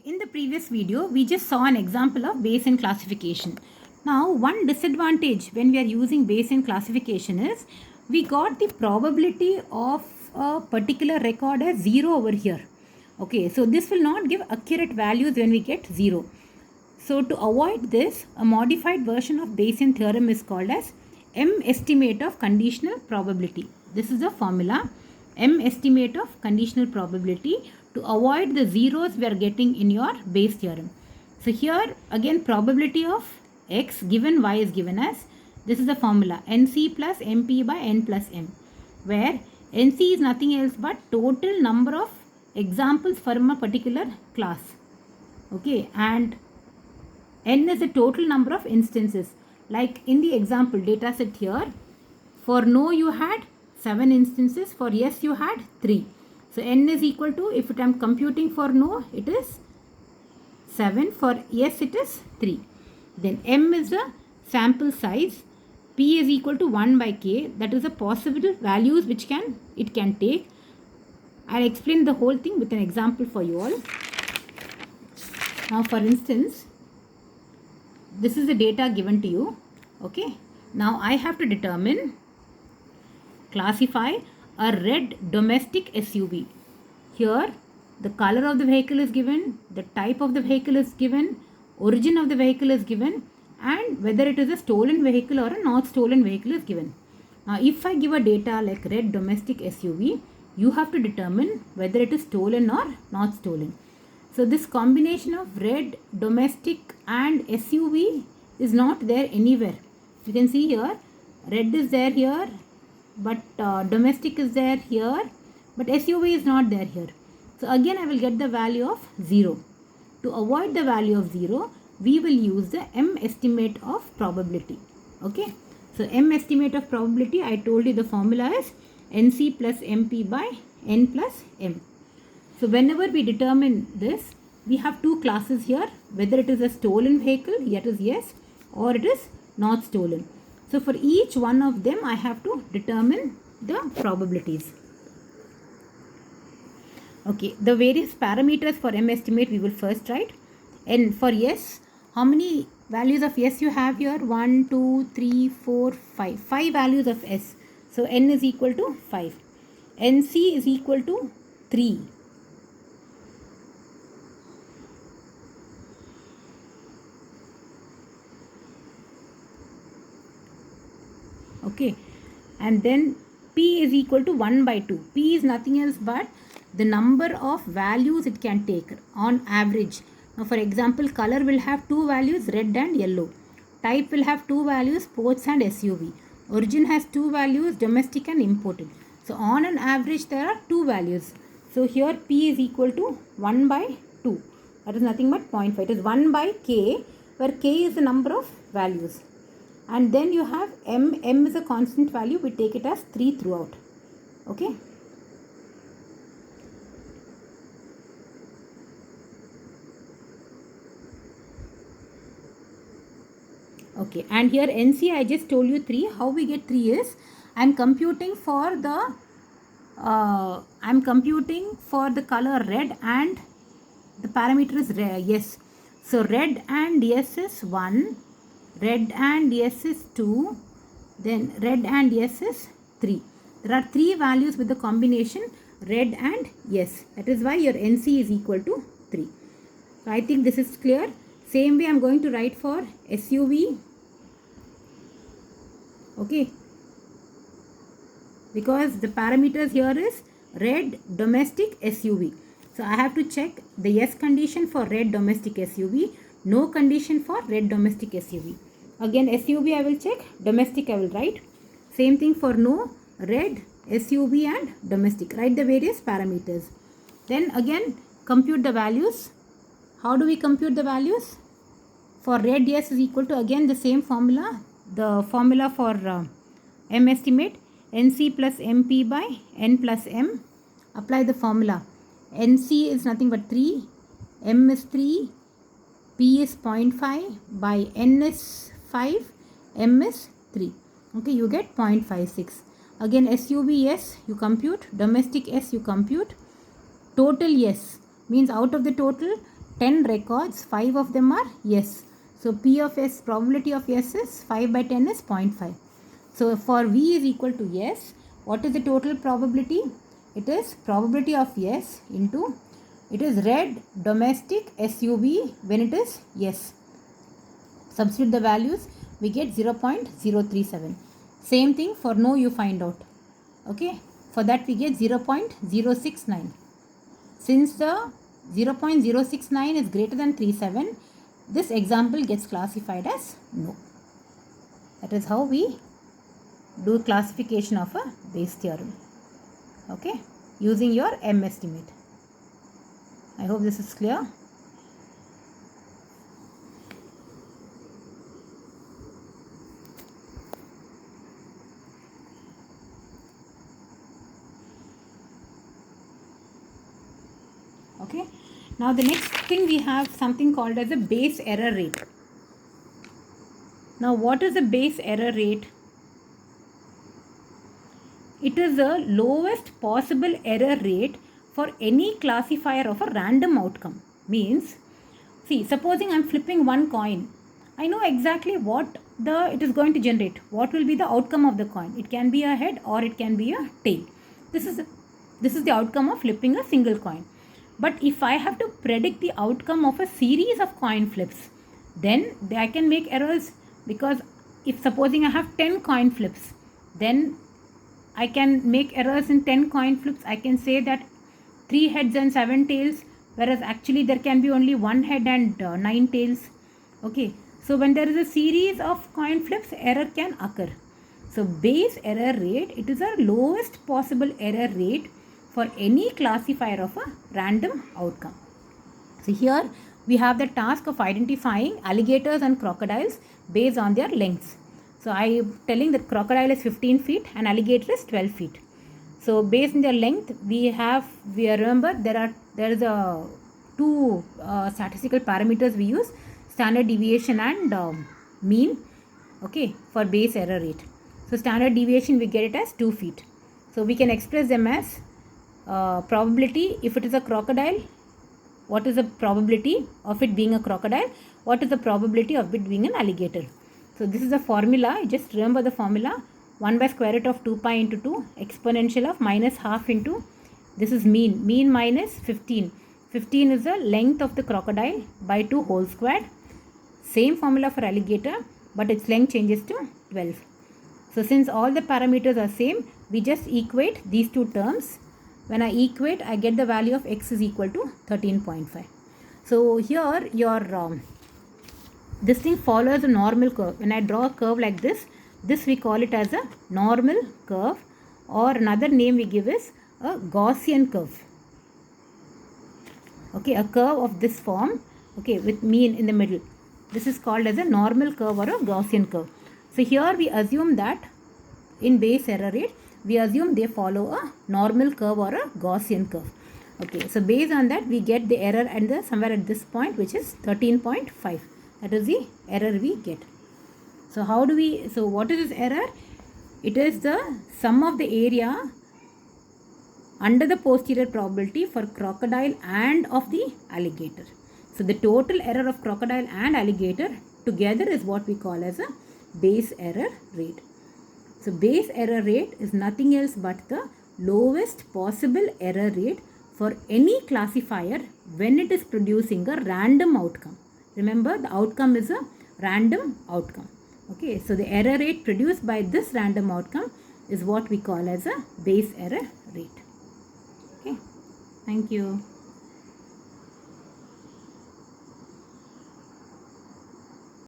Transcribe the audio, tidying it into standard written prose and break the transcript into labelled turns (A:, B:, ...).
A: In the previous video, we just saw an example of Bayesian classification. Now, one disadvantage when we are using Bayesian classification is we got the probability of a particular record as 0 over here. Okay, so this will not give accurate values when we get 0. So, to avoid this, a modified version of Bayesian theorem is called as M estimate of conditional probability. This is the formula, M estimate of conditional probability, to avoid the zeros we are getting in your Bayes theorem. So here again probability of x given y is given as, this is the formula, NC plus MP by N plus M, where NC is nothing else but total number of examples from a particular class. Okay, and N is the total number of instances. Like in the example data set here, for no you had 7 instances, for yes you had 3. So N is equal to, if I am computing for no, it is 7, for yes it is 3. Then M is the sample size, P is equal to 1 by K, that is the possible values which it can take. I'll explain the whole thing with an example for you all. Now for instance, this is the data given to you. Okay, now I have to determine, classify a red domestic SUV. Here the color of the vehicle is given, the type of the vehicle is given, origin of the vehicle is given, and whether it is a stolen vehicle or a not stolen vehicle is given. Now if I give a data like red domestic SUV, you have to determine whether it is stolen or not stolen. So this combination of red, domestic and SUV is not there anywhere. You can see here, red is there here, but domestic is there here, but SUV is not there here. So again I will get the value of 0. To avoid the value of 0, we will use the M estimate of probability. Okay, so M estimate of probability, I told you the formula is NC plus MP by N plus M. So whenever we determine this, we have two classes here, whether it is a stolen vehicle, that is yes, or it is not stolen. So for each one of them, I have to determine the probabilities. Okay, the various parameters for M estimate we will first write. And for yes, how many values of yes you have here? 1, 2, 3, 4, 5. 5 values of S. So N is equal to 5. NC is equal to 3. Okay, and then P is equal to 1 by 2. P is nothing else but the number of values it can take on average. Now for example, color will have 2 values, red and yellow. Type will have 2 values, sports and SUV. Origin has 2 values, domestic and imported. So on an average there are 2 values. So here P is equal to 1 by 2. That is nothing but 0.5. It is 1 by K, where K is the number of values. And then you have M. M is a constant value. We take it as 3 throughout. Okay. Okay. And here NC, I just told you 3. How we get 3 is, I am computing for the color red and the parameter is yes. So red and yes is 1. Red and yes is 2, then red and yes is 3. There are 3 values with the combination red and yes. That is why your NC is equal to 3. So I think this is clear. Same way I am going to write for SUV. Okay. Because the parameters here is red domestic SUV. So I have to check the yes condition for red domestic SUV, no condition for red domestic SUV. Again SUV I will check, domestic I will write. Same thing for no, red, SUV and domestic. Write the various parameters. Then again compute the values. How do we compute the values? For red yes is equal to again the same formula. The formula for M estimate, NC plus MP by N plus M. Apply the formula. NC is nothing but 3, M is 3, P is 0.5 by N is 5, M is 3. Okay, you get 0.56. Again SUV yes you compute, domestic yes you compute, total yes means out of the total 10 records, 5 of them are yes. So P of S, probability of yes is 5 by 10 is 0.5. So for V is equal to yes, what is the total probability? It is probability of yes into, it is red domestic SUV when it is yes. Substitute the values, we get 0.037. Same thing for no, you find out. Okay, for that we get 0.069. Since the 0.069 is greater than 37, this example gets classified as no. That is how we do classification of a Bayes theorem. Okay, using your M estimate. I hope this is clear. Okay, now the next thing we have something called as a Bayes error rate. Now what is a Bayes error rate? It is the lowest possible error rate for any classifier of a random outcome. Means, see, supposing I am flipping one coin, I know exactly what it is going to generate. What will be the outcome of the coin? It can be a head or it can be a tail. This is the outcome of flipping a single coin. But if I have to predict the outcome of a series of coin flips, then I can make errors, because if supposing I have 10 coin flips, then I can make errors in 10 coin flips. I can say that 3 heads and 7 tails, whereas actually there can be only 1 head and 9 tails. Okay, so when there is a series of coin flips, error can occur. So Bayes error rate, it is a lowest possible error rate for any classifier of a random outcome. So here we have the task of identifying alligators and crocodiles based on their lengths. So I am telling that crocodile is 15 feet and alligator is 12 feet. So based on their length, we remember there is a two statistical parameters we use, standard deviation and mean. Okay, for Bayes error rate. So standard deviation we get it as 2 feet. So we can express them as probability. If it is a crocodile, what is the probability of it being a crocodile? What is the probability of it being an alligator? So this is the formula. Just remember the formula. 1 by square root of 2 pi into 2 exponential of minus half into, this is mean. Mean minus 15. 15 is the length of the crocodile by 2 whole squared. Same formula for alligator, but its length changes to 12. So since all the parameters are same, we just equate these two terms. When I equate, I get the value of x is equal to 13.5. So here your this thing follows a normal curve. When I draw a curve like this we call it as a normal curve, or another name we give is a Gaussian curve. Okay, a curve of this form, okay, with mean in the middle. This is called as a normal curve or a Gaussian curve. So here we assume that in Bayes error rate, we assume they follow a normal curve or a Gaussian curve. Okay, so based on that we get the error and somewhere at this point, which is 13.5. That is the error we get. So what is this error? It is the sum of the area under the posterior probability for crocodile and of the alligator. So the total error of crocodile and alligator together is what we call as a Bayes error rate. So Bayes error rate is nothing else but the lowest possible error rate for any classifier when it is producing a random outcome. Remember, the outcome is a random outcome. Okay, so the error rate produced by this random outcome is what we call as a Bayes error rate. Okay, thank you.